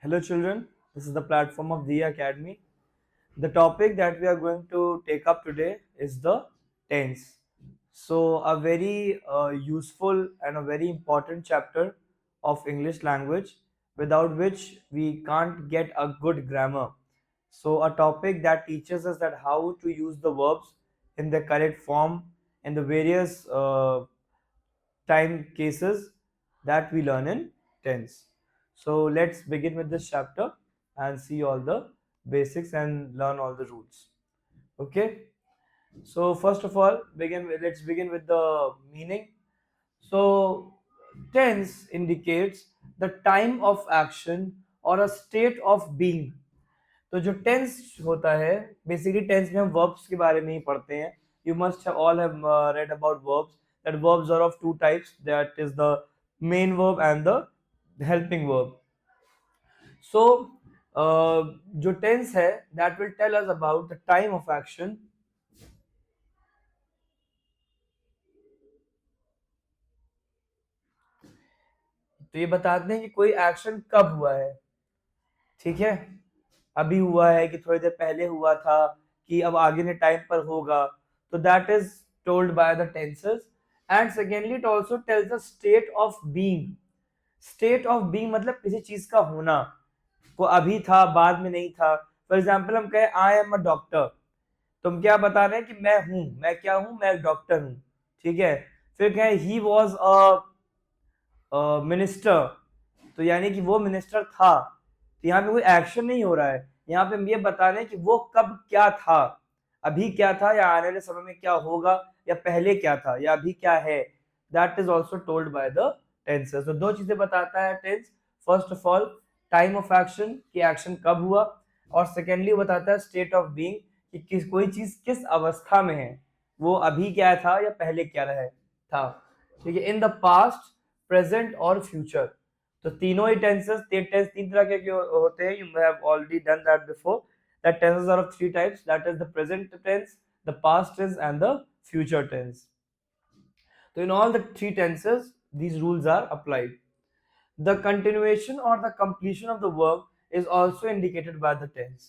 Hello children, this is the platform of Diya Academy. The topic that we are going to take up today is the tense. So a very useful and a very important chapter of English language without which we can't get a good grammar. So a topic that teaches us that how to use the verbs in the correct form in the various time cases that we learn in tense. So let's begin with this chapter and see all the basics and learn all the rules. Okay. So first of all, let's begin with the meaning. So tense indicates the time of action or a state of being. तो जो tense होता है basically tense में हम verbs के बारे में ही पढ़ते हैं. You must all have read about verbs that verbs are of two types, that is the main verb and the helping verb. So जो टेंस है that will tell us about the time of action. तो ये बताते हैं कि कोई action कब हुआ है. ठीक है, अभी हुआ है कि थोड़ी देर पहले हुआ था कि अब आगे ने टाइम पर होगा. तो that is told by the tenses. And secondly it also tells the state of being. State of being मतलब किसी चीज का होना, को अभी था बाद में नहीं था. फॉर एग्जाम्पल हम कहें आई एम अ डॉक्टर, तुम क्या बता रहे हैं कि मैं हूं, मैं क्या हूं, मैं डॉक्टर हूं. ठीक है. फिर कहें ही वॉज अ मिनिस्टर, तो यानी कि वो मिनिस्टर था. तो यहाँ पे कोई एक्शन नहीं हो रहा है, यहाँ पे हम ये बता रहे हैं कि वो कब क्या था, अभी क्या था या आने वाले समय में क्या होगा, या पहले क्या था या अभी क्या है. That is also told by the tenses. तो दो चीजें बताता है tense. First of all time of action, कि एक्शन कब हुआ, और सेकेंडली बताता है स्टेट ऑफ बीइंग, कि कोई चीज किस अवस्था में है, वो अभी क्या था या पहले क्या रहा था. ठीक है. इन द पास्ट, प्रेजेंट और फ्यूचर. तो तीनों ही टेंसेस, तीन तरह के होते हैं. You have already done that before. That tenses are of three types, that is the present tense, the past tense and the future tense. So in all the three tenses, these rules are applied. The continuation or the completion of the work is also indicated by the tense.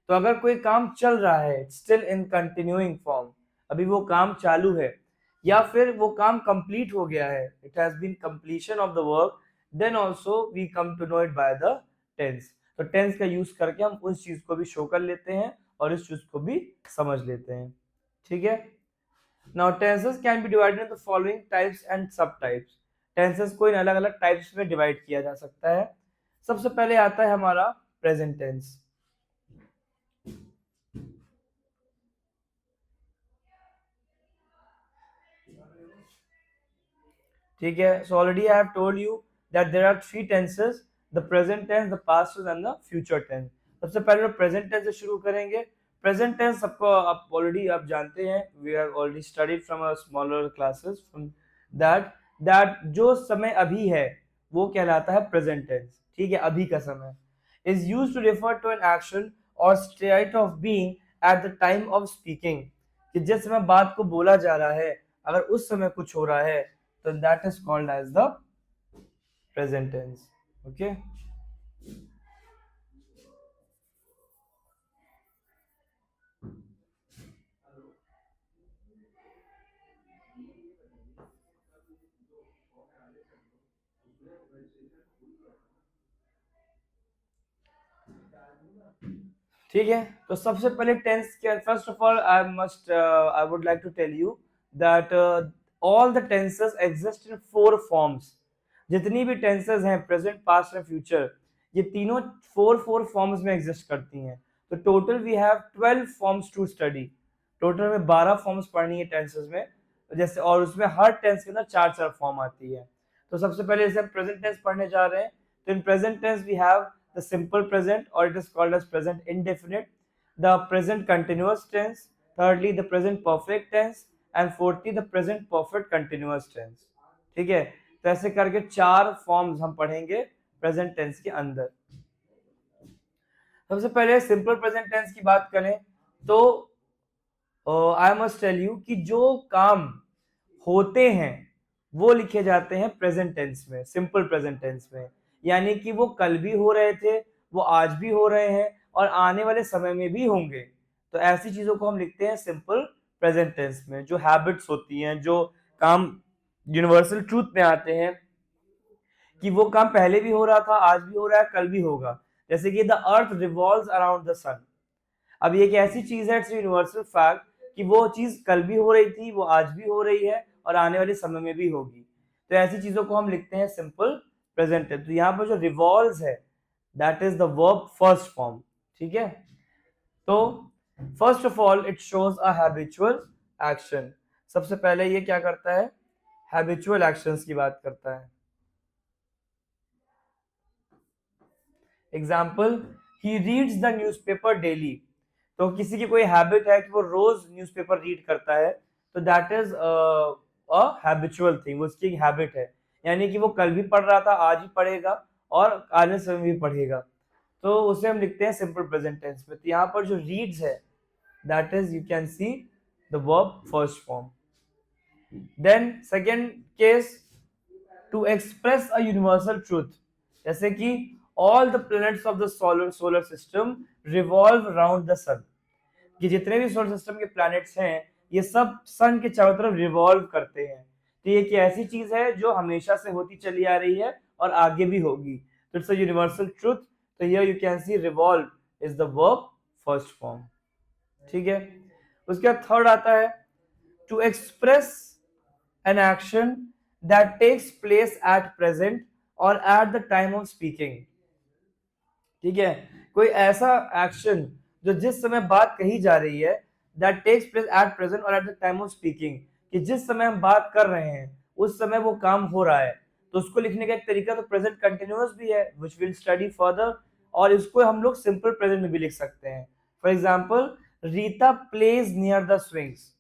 तो अगर कोई काम चल रहा है, still in continuing form, अभी वो काम चालू है, या फिर वो काम complete हो गया है, it has been completion of the work, then also we come to know it by the tense. तो tense का यूज करके हम उस चीज को भी शो कर लेते हैं और इस चीज को भी समझ लेते हैं. ठीक है. Now tenses can be divided into the following types and subtypes. Tenses को इन अलग अलग टाइप्स में डिवाइड किया जा सकता है. सबसे पहले आता है हमारा प्रेजेंट टेंस. ठीक है. So already I have told you that there are three tenses, the present tense, the past tense and the future tense. सबसे पहले प्रेजेंट टेंस से शुरू करेंगे. प्रेजेंट टेंस सबको आप ऑलरेडी आप जानते हैं, we have already studied from a smaller classes from that जो समय अभी है वो कहलाता है प्रेजेंट टेंस. ठीक है. अभी का समय is used to refer to an action और state of being at the time of speaking. कि जिस समय बात को बोला जा रहा है, अगर उस समय कुछ हो रहा है, तो that is called as the present tense. Okay. ठीक है. तो सबसे पहले टेंस के first of all I would like to tell you that all the tenses exist in four forms. जितनी भी टेंसेस हैं, प्रेजेंट, पास्ट एंड फ्यूचर, ये तीनों फोर फोर फॉर्म्स में एग्जिस्ट करती हैं. तो total we have 12 forms to study. Total में 12 फॉर्म्स पढ़नी है टेंसेस में. जैसे और उसमें हर टेंस के अंदर चार चार फॉर्म आती है. तो सबसे पहले जैसे हम प्रेजेंट टेंस पढ़ने जा रहे हैं, तो in present tense we have the simple present, or it is called as present indefinite, the present continuous tense, thirdly the present perfect tense, and fourthly the present perfect continuous tense. ठीक है. तो ऐसे करके चार forms हम पढ़ेंगे present tense के अंदर. सबसे पहले सिंपल प्रेजेंट टेंस की बात करें तो आई मस्ट टेल यू कि जो काम होते हैं वो लिखे जाते हैं प्रेजेंट टेंस में, सिंपल प्रेजेंट टेंस में. यानी कि वो कल भी हो रहे थे, वो आज भी हो रहे हैं और आने वाले समय में भी होंगे। तो ऐसी चीजों को हम लिखते हैं सिंपल प्रेजेंट टेंस में। जो हैबिट्स होती हैं, जो काम यूनिवर्सल ट्रूथ में आते हैं कि वो काम पहले भी हो रहा था, आज भी हो रहा है, कल भी होगा। जैसे कि the earth revolves around the sun. अब ये एक ऐसी चीज है, इट्स यूनिवर्सल फैक्ट, कि वो चीज कल भी हो रही थी, वो आज भी हो रही है और आने वाले समय में भी होगी। तो ऐसी चीजों को हम लिखते हैं सिंपल प्रेजेंट टेंस। तो यहाँ पर जो रिवॉल्व्स है, that is the verb first form. ठीक है, तो first of all it shows a habitual action. सबसे पहले ये क्या करता है, हैबिचुअल एक्शंस की बात करता है। Example, he reads the newspaper daily. तो किसी की कोई हैबिट है कि वो रोज न्यूज़पेपर रीड करता है, तो that is a habitual thing, उसकी एक हैबिट है। यानी कि वो कल भी पढ़ रहा था, आज भी पढ़ेगा और आने समय भी पढ़ेगा। तो उसे हम लिखते हैं सिंपल प्रेजेंट टेंस में। तो यहाँ पर जो रीड्स है, that is you can see the verb first form. Then second case, to express a universal truth. जैसे कि all the planets of the solar system revolve around the sun. कि जितने भी सोलर सिस्टम के planets हैं, ये सब सन के चारों तरफ रिवॉल्व करते हैं। तो ये एक ऐसी चीज है जो हमेशा से होती चली आ रही है और आगे भी होगी। तो इट्स अ यूनिवर्सल ट्रूथ। तो here you can see revolve is the verb first form. ठीक है, उसके बाद थर्ड आता है, to express an action that takes place at present or at the time of speaking। ठीक है, कोई ऐसा एक्शन जो जिस समय बात कही जा रही है, that takes place at present or at the time of speaking, कि जिस समय हम बात कर रहे हैं उस समय वो काम हो रहा है। तो उसको लिखने का एक तरीका तो प्रेजेंट कंटिन्यूअस भी है, which we'll study further, और इसको हम लोग सिंपल प्रेजेंट में भी लिख सकते हैं। For example, Rita plays near the swings,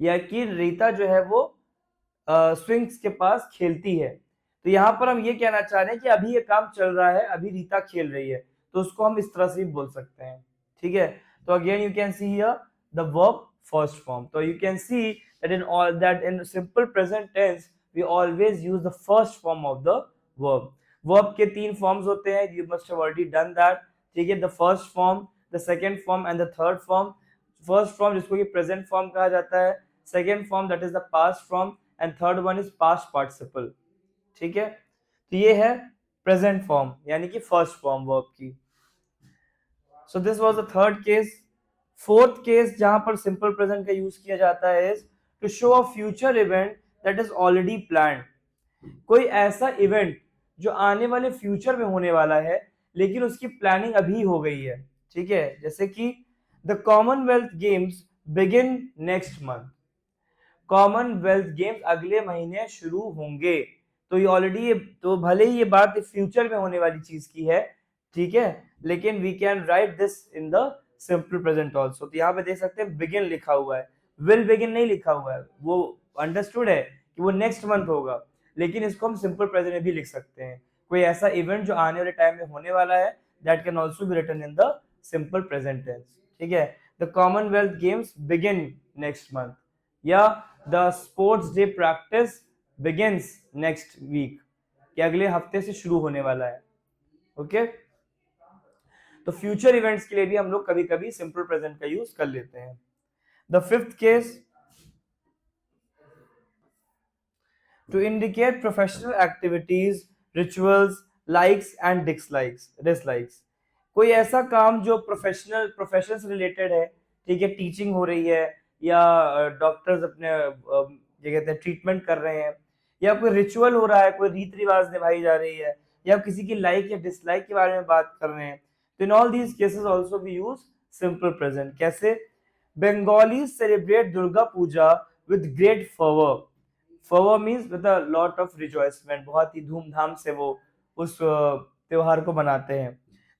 या कि रीता जो है वो स्विंग्स के पास खेलती है। तो यहाँ पर हम ये कहना चाह रहे हैं कि अभी ये काम चल रहा है, अभी रीता खेल रही है, तो उसको हम इस तरह से भी बोल सकते हैं। ठीक है, तो again you can see here the verb first form. तो you can see that in simple present tense we always use the first form of the verb. Verb के तीन फॉर्म्स होते हैं, you must have already done that. ठीक है, the first form, the second form and the third form. First form जिसको कि present form कहा जाता है, second form that is the past form, and third one is past participle. ठीक है, तो ये है प्रेजेंट फॉर्म यानी कि फर्स्ट फॉर्म वर्ब की। So this was the third case. Fourth case जहां पर सिंपल प्रेजेंट का यूज किया जाता है, to show a future event that is already planned. कोई ऐसा इवेंट जो आने वाले फ्यूचर में होने वाला है लेकिन उसकी प्लानिंग अभी हो गई है। ठीक है, जैसे कि the commonwealth games begin next month. Commonwealth games अगले महीने शुरू होंगे। तो ये ऑलरेडी, तो भले ही ये बात फ्यूचर में होने वाली चीज की है, ठीक है, लेकिन we can write this in the simple present also. तो यहाँ पे देख सकते हैं बिगिन लिखा हुआ है, विल बिगिन नहीं लिखा हुआ है। वो अंडरस्टूड है कि वो नेक्स्ट मंथ होगा, लेकिन इसको हम सिंपल प्रेजेंट में भी लिख सकते हैं। कोई ऐसा इवेंट जो आने वाले टाइम में होने वाला है, that can also be written in the simple present tense. ठीक है, the commonwealth games begin next month, या the sports day practice begins next week, कि अगले हफ्ते से शुरू होने वाला है। ओके, तो फ्यूचर इवेंट्स के लिए भी हम लोग कभी कभी सिंपल प्रेजेंट का यूज कर लेते हैं। The fifth case, to indicate professional activities, rituals, likes and dislikes. कोई ऐसा काम जो प्रोफेशन से रिलेटेड है, ठीक है, टीचिंग हो रही है, या डॉक्टर्स अपने क्या कहते हैं ट्रीटमेंट कर रहे हैं, या कोई रिचुअल हो रहा है, कोई रीति रिवाज निभाई जा रही है, या किसी की लाइक या डिसलाइक के बारे में बात कर रहे हैं। तो in all these cases also we use simple present. कैसे? Bengali celebrate Durga Puja with great fervour. Fervour means with a lot of rejoicement, बहुत ही धूमधाम से वो उस त्योहार को मनाते हैं।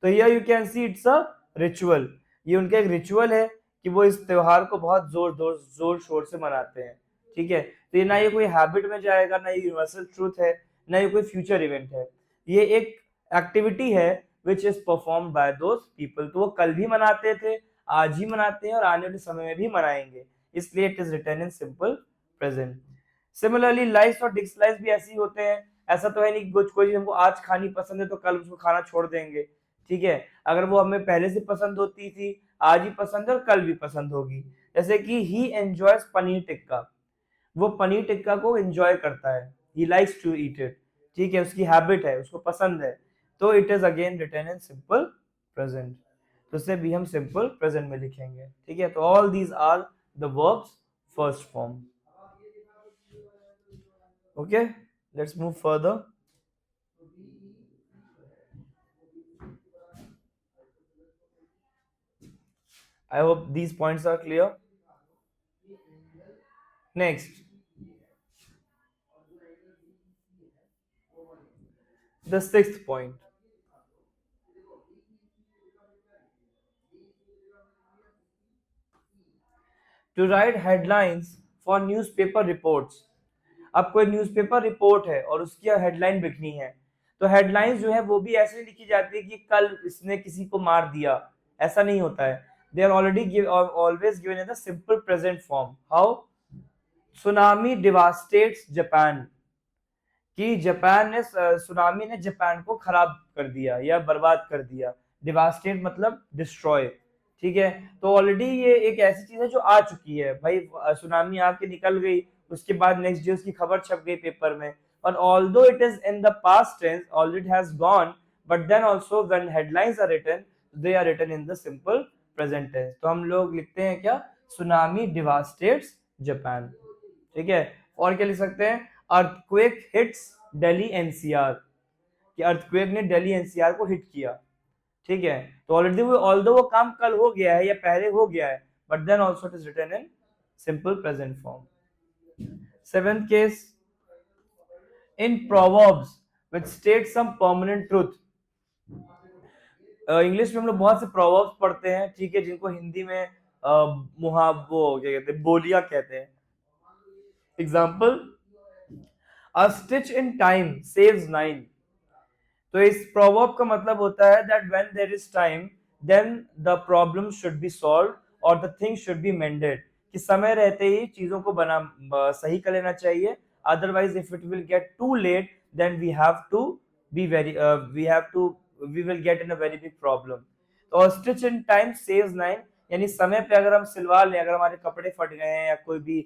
तो here you can see it's a ritual. ये उनका एक रिचुअल है कि वो इस त्योहार को बहुत जोर शोर से मनाते हैं। ठीक है, तो ये ना ये कोई हैबिट में जाएगा, ना ये यूनिवर्सल ट्रूथ है, ना ये कोई फ्यूचर इवेंट है। ये एक एक्टिविटी है which is perform by those people. तो वो कल भी मनाते थे, आज ही मनाते हैं और आने वाले समय में भी मनाएंगे, इसलिए it is written in simple present. Similarly likes और डिसलाइक्स भी ऐसे ही होते हैं। ऐसा तो है नहीं कि कोई चीज हमको आज खानी पसंद है तो कल उसको खाना छोड़ देंगे। ठीक है, अगर वो हमें पहले से पसंद होती थी, आज भी पसंद है और कल भी पसंद होगी। जैसे कि ही एंजॉयज पनीर टिक्का, वो पनीर टिक्का को एंजॉय करता है, he likes to eat it, ठीक है, उसकी हैबिट है, उसको पसंद है, तो it is again written in simple present, तो इसे भी हम सिंपल प्रेजेंट में लिखेंगे, ठीक है। तो all these are the verbs first form. Okay, let's move further. I hope these points are clear. Next, the sixth point. To write headlines for newspaper reports. अब कोई न्यूज़पेपर रिपोर्ट है और उसकी हेडलाइन लिखनी है, तो हेडलाइंस जो है वो भी ऐसे नहीं लिखी जाती है कि कल इसने किसी को मार दिया, ऐसा नहीं होता है। They are already always given in the simple present form. How? Tsunami devastates Japan, कि जापान ने सुनामी ने जापान को खराब कर दिया या बर्बाद कर दिया। डिवास्टेट मतलब डिस्ट्रॉय, ठीक है। तो ऑलरेडी ये एक ऐसी चीज है जो आ चुकी है भाई, सुनामी आके निकल गई, उसके बाद नेक्स्ट डे उसकी खबर छप गई पेपर में, और although it is in the past tense, already has gone, but then also when headlines are written, they are written in the simple present tense. तो हम लोग लिखते हैं क्या? सुनामी डिवास्टेट्स जापान, ठीक है। और क्या लिख सकते हैं? अर्थक्वेक हिट्स दिल्ली एनसीआर, कि अर्थक्वेक ने दिल्ली एनसीआर को हिट किया, ठीक है। तो ऑलरेडी वो, ऑल्दो वो काम कल हो गया है या पहले हो गया है, but then also it is written in simple present form. Seventh case, in proverbs which state some permanent truth. English में हम लोग बहुत से प्रोवर्ब्स पढ़ते हैं, ठीक है, जिनको हिंदी में वो क्या कहते हैं, बोलियां कहते हैं। Example, a stitch in time saves nine. तो इस प्रोवर्ब का मतलब होता है that when there is time then the problem should be solved और the thing should be mended, कि समय रहते ही चीजों को सही कर लेना चाहिए, otherwise if it will get too late then we have to be very we will get in a very big problem. तो stitch in time saves nine, यानी समय पे अगर हम सिलवा लें, अगर हमारे कपड़े फट गए हैं या कोई भी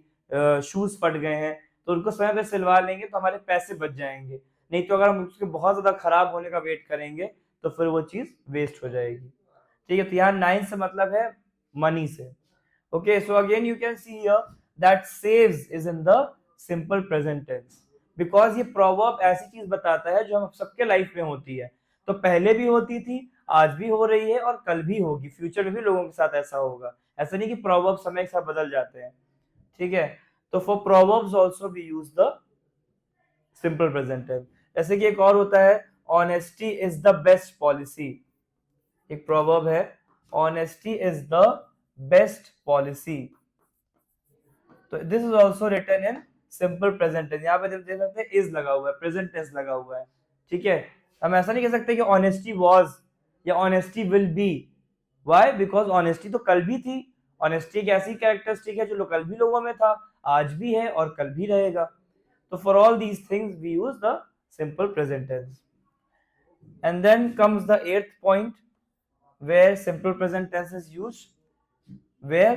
शूज फट गए हैं, तो उनको समय पे सिलवा लेंगे तो हमारे पैसे बच जाएंगे। नहीं तो अगर हम उसके बहुत ज्यादा खराब होने का वेट करेंगे तो फिर वो चीज वेस्ट हो जाएगी, ठीक है। तो यहाँ नाइन से मतलब है मनी से। Okay, so again you can see here that saves is in the simple present tense, because ये प्रोवर्ब ऐसी चीज बताता है जो हम सबके लाइफ में होती है, तो पहले भी होती थी, आज भी हो रही है और कल भी होगी, फ्यूचर में भी लोगों के साथ ऐसा होगा। ऐसा नहीं कि प्रोवर्ब समय के साथ बदल जाते हैं, ठीक है। तो for proverbs also we use the simple present tense. जैसे कि एक और होता है, honesty is the best policy, एक प्रोवर्ब है, honesty is the best policy, तो this is also written in simple present tense. यहाँ पे देख सकते हैं इज लगा हुआ है, प्रेजेंट टेंस लगा हुआ है, ठीक है। हम ऐसा नहीं कह सकते कि ऑनेस्टी वाज या honesty will be. Why? Because honesty तो कल भी थी, ऑनेस्टी एक ऐसी कैरेक्टरिस्टिक है जो कल भी लोगों में था, आज भी है और कल भी रहेगा। तो for all these things we use the simple present tense. And then comes the eighth point where simple present tense is used, where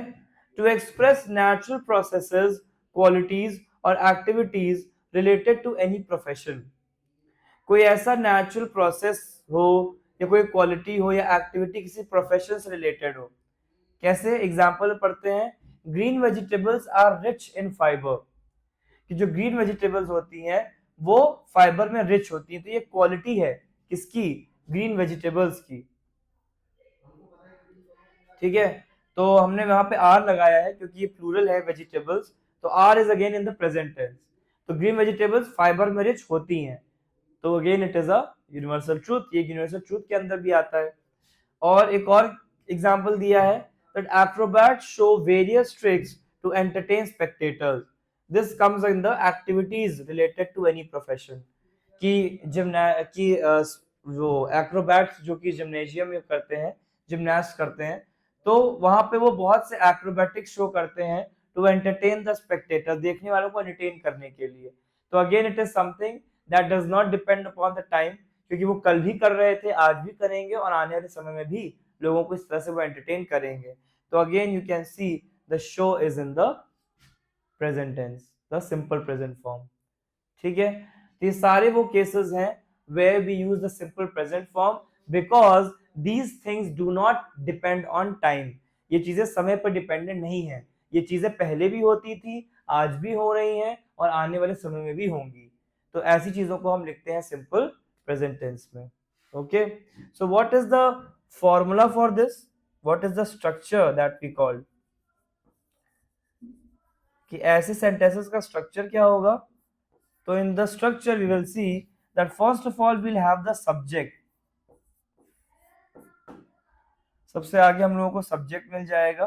to express natural processes, qualities or activities related to any profession. कोई ऐसा natural process हो या कोई quality हो या activity किसी profession से related हो। कैसे? एग्जाम्पल पढ़ते हैं, green vegetables are rich in fibre, कि जो ग्रीन वेजिटेबल्स होती हैं वो फाइबर में रिच होती है, तो ये क्वालिटी है किसकी? ग्रीन वेजिटेबल्स की, ठीक है। तो हमने वहां पे आर लगाया है क्योंकि ये प्लूरल है वेजिटेबल्स, तो are is again in the present tense. तो ग्रीन वेजिटेबल्स फाइबर में रिच होती हैं, तो again it is a universal truth, ये यूनिवर्सल ट्रूथ के अंदर भी आता है। और एक और एग्जांपल दिया है, that acrobats show various tricks to entertain spectators, this comes in the activities related to any profession, कि जो एक्रोबैट्स जो कि जिम्नेशियम में करते हैं, जिम्नास्ट करते हैं, तो वहां पे वो बहुत से एक्रोबैटिक शो करते हैं टू एंटरटेन द स्पेक्टेटर, देखने वालों को एंटरटेन करने के लिए। तो again it is something that does not depend upon the time, क्योंकि वो कल भी कर रहे थे, आज भी करेंगे और आने वाले समय में भी लोगों को इस तरह से वो एंटरटेन करेंगे। तो again you can see the show is in the present tense, the simple present form. ठीक है, तो ये सारे वो केसेस हैं where we use the simple present form because these things do not depend on time। ये चीजें समय पर डिपेंडेंट नहीं है, ये चीजें पहले भी होती थी, आज भी हो रही हैं और आने वाले समय में भी होंगी। तो ऐसी चीजों को हम लिखते हैं सिंपल प्रेजेंट टेंस में। Okay, so what is the formula for this, what is the structure that we called, कि ऐसे सेंटेंसेस का स्ट्रक्चर क्या होगा। तो in the structure we will see that first of all we'll have the subject। सबसे आगे हम लोगों को सब्जेक्ट मिल जाएगा।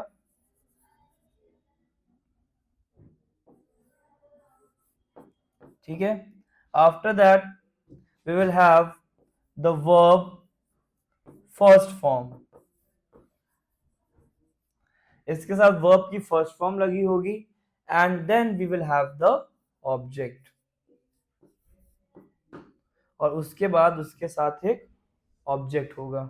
ठीक है, after that we will have the verb first form। इसके साथ verb की first form लगी होगी and then we will have the object, और उसके बाद उसके साथ एक ऑब्जेक्ट होगा।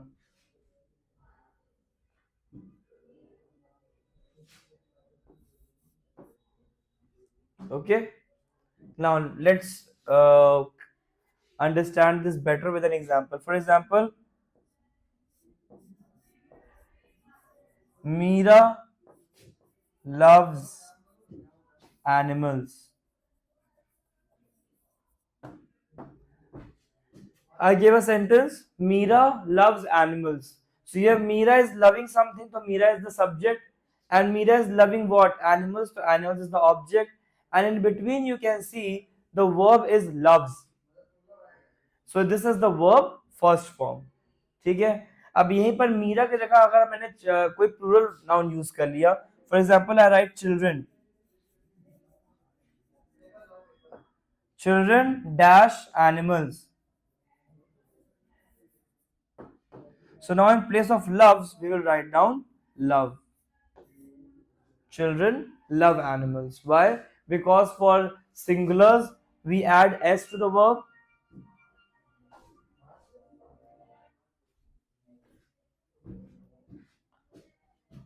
Okay, now let's understand this better with an example। For example, Meera loves animals। I gave a sentence, Meera loves animals। So here Meera is loving something, so Meera is the subject, and Meera is loving what? Animals, so animals is the object, and in between you can see the verb is loves। So this is the verb first form। ठीक है, अब यहीं पर मीरा की जगह अगर मैंने कोई प्लूरल नाउन यूज कर लिया, for example I right children, children dash animals. So now in place of loves, we will write down love। Children love animals. Why? Because for singulars, we add s to the verb.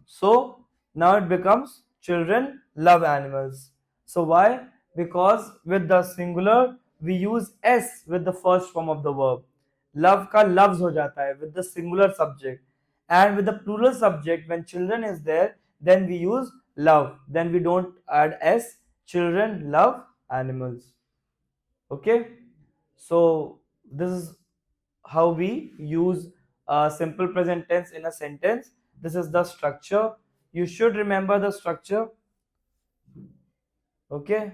So now it becomes children love animals। So why? Because with the singular, we use s with the first form of the verb। Love का loves हो जाता है with the singular subject, and with the plural subject when children is there, then we use love, then we don't add s। Children love animals। Okay, so this is how we use simple present tense in a sentence। This is the structure, you should remember the structure। Okay,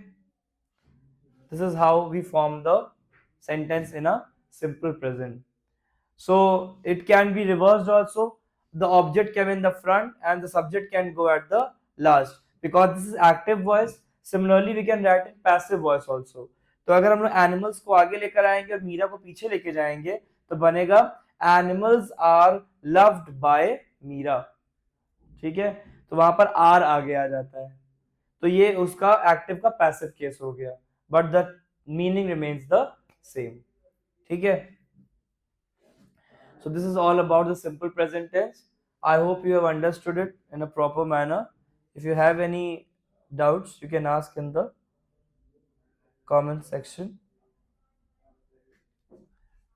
this is how we form the sentence in a simple present। So it can be reversed also, the object came in the front and the subject can go at the last, because this is active voice। Similarly we can write in passive voice also। तो अगर हम लोग animals को आगे लेकर आएंगे और मीरा को पीछे लेके जाएंगे तो बनेगा animals are loved by Meera. ठीक है, तो वहां पर आर आगे आ जाता है, तो ये उसका एक्टिव का पैसिव केस हो गया, but the meaning remains the same. ठीक है, so this is all about the simple present tense। I hope you have understood it in a proper manner। if you have any doubts you can ask in the comment section।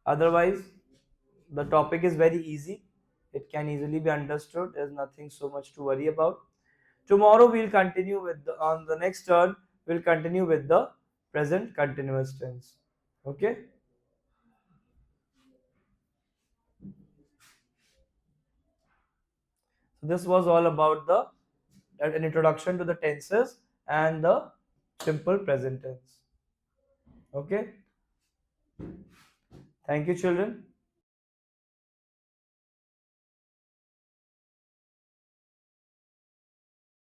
Otherwise the topic is very easy, it can easily be understood, there's nothing so much to worry about। Tomorrow we'll continue with on the next turn we'll continue with the present continuous tense। Okay, so this was all about the an introduction to the tenses and the simple present tense। Okay, thank you children।